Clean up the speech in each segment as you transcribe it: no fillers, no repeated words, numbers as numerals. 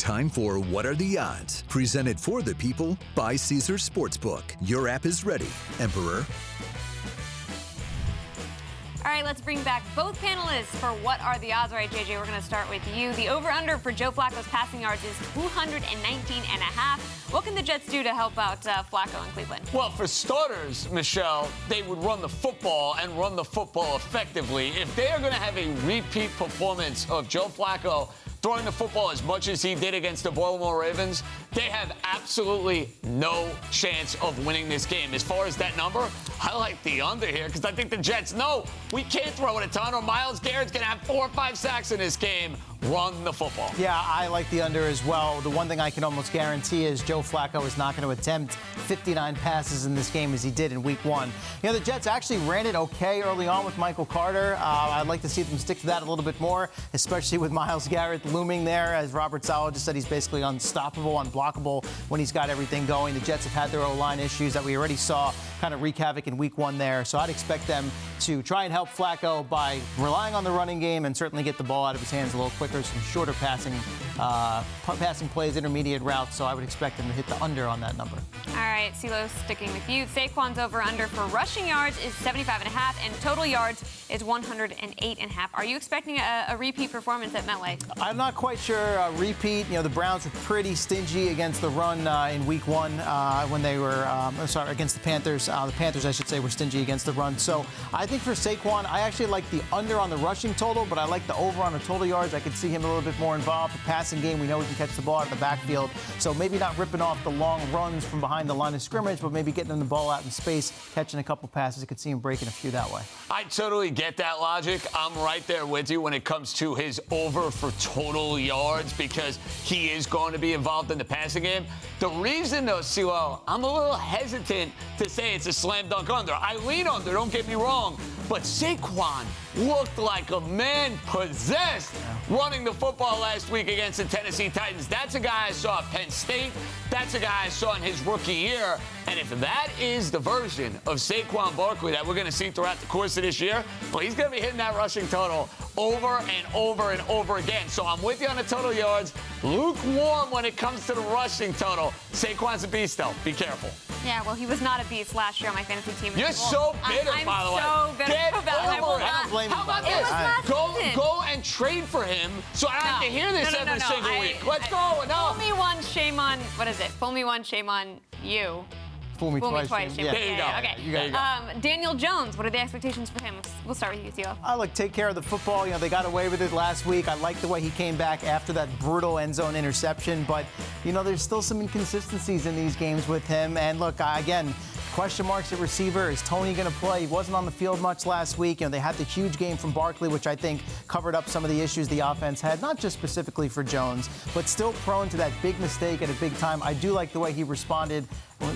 time for What Are the Odds? Presented for the people by Caesars Sportsbook. Your app is ready, Emperor. All right, let's bring back both panelists for What Are the Odds? All right, JJ, we're going to start with you. The over-under for Joe Flacco's passing yards is 219.5. What can the Jets do to help out Flacco in Cleveland? Well, for starters, Michelle, they would run the football and run the football effectively. If they are going to have a repeat performance of Joe Flacco throwing the football as much as he did against the Baltimore Ravens, they have absolutely no chance of winning this game. As far as that number, I like the under here because I think the Jets know we can't throw it a ton or Myles Garrett's going to have 4 or 5 sacks in this game. Run the football. Yeah, I like the under as well. The one thing I can almost guarantee is Joe Flacco is not going to attempt 59 passes in this game as he did in Week 1. You know, the Jets actually ran it okay early on with Michael Carter. I'd like to see them stick to that a little bit more, especially with Myles Garrett looming there. As Robert Saleh just said, he's basically unstoppable, unblockable when he's got everything going. The Jets have had their O-line issues that we already saw kind of wreak havoc in Week 1 there. So I'd expect them to try and help Flacco by relying on the running game and certainly get the ball out of his hands a little quicker. Some shorter passing plays, intermediate routes, so I would expect them to hit the under on that number. All right, CeeLo, sticking with you. Saquon's over-under for rushing yards is 75.5, and total yards is 108.5. Are you expecting a repeat performance at MetLife? I'm not quite sure a repeat. You know, the Browns were pretty stingy against the run in Week 1 when they were, against the Panthers. The Panthers, I should say, were stingy against the run. So I think for Saquon, I actually like the under on the rushing total, but I like the over on the total yards. I could see him a little bit more involved. The passing game, we know he can catch the ball out of the backfield. So maybe not ripping off the long runs from behind the line of scrimmage, but maybe getting the ball out in space, catching a couple passes. I could see him breaking a few that way. I totally get that logic. I'm right there with you when it comes to his over for total yards because he is going to be involved in the passing game. The reason, though, CeeLo, I'm a little hesitant to say it's a slam dunk under. I lean under, don't get me wrong, but Saquon looked like a man possessed running the football last week against the Tennessee Titans. That's a guy I saw at Penn State. That's a guy I saw in his rookie year. And if that is the version of Saquon Barkley that we're going to see throughout the course of this year, well, he's going to be hitting that rushing total over and over and over again. So I'm with you on the total yards. Lukewarm when it comes to the rushing total. Saquon's a beast, though. Be careful. Yeah, well, he was not a beast last year on my fantasy team. You're so bitter, by the way. I'm so bitter Get about it. over it. How about this? Go and trade for him so I don't have to hear this every single week. Let's go. No. Fool me once, shame on, what is it? Fool me once, shame on you. Fool me twice. Shame There you go. Okay. There you go. Daniel Jones, what are the expectations for him? We'll start with you, CeeLo. I like take care of the football. You know, they got away with it last week. I like the way he came back after that brutal end zone interception. But, you know, there's still some inconsistencies in these games with him. And look, again, question marks at receiver. Is Tony going to play? He wasn't on the field much last week. You know, they had the huge game from Barkley, which I think covered up some of the issues the offense had, not just specifically for Jones, but still prone to that big mistake at a big time. I do like the way he responded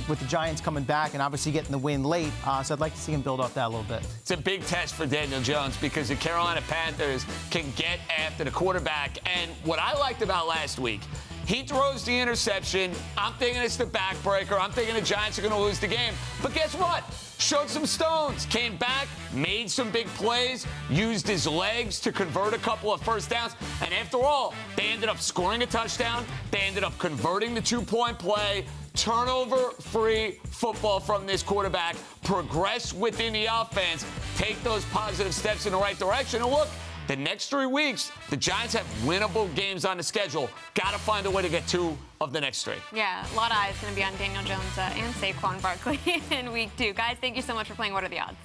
with the Giants coming back and obviously getting the win late. So I'd like to see him build off that a little bit. It's a big test for Daniel Jones because the Carolina Panthers can get after the quarterback. And what I liked about last week, he throws the interception. I'm thinking it's the backbreaker. I'm thinking the Giants are going to lose the game. But guess what? Showed some stones, came back, made some big plays, used his legs to convert a couple of first downs. And after all, they ended up scoring a touchdown. They ended up converting the 2-point play. Turnover-free football from this quarterback. Progress within the offense. Take those positive steps in the right direction. And look, the next 3 weeks, the Giants have winnable games on the schedule. Got to find a way to get 2 of the next 3. Yeah, a lot of eyes going to be on Daniel Jones and Saquon Barkley in Week 2. Guys, thank you so much for playing What Are the Odds?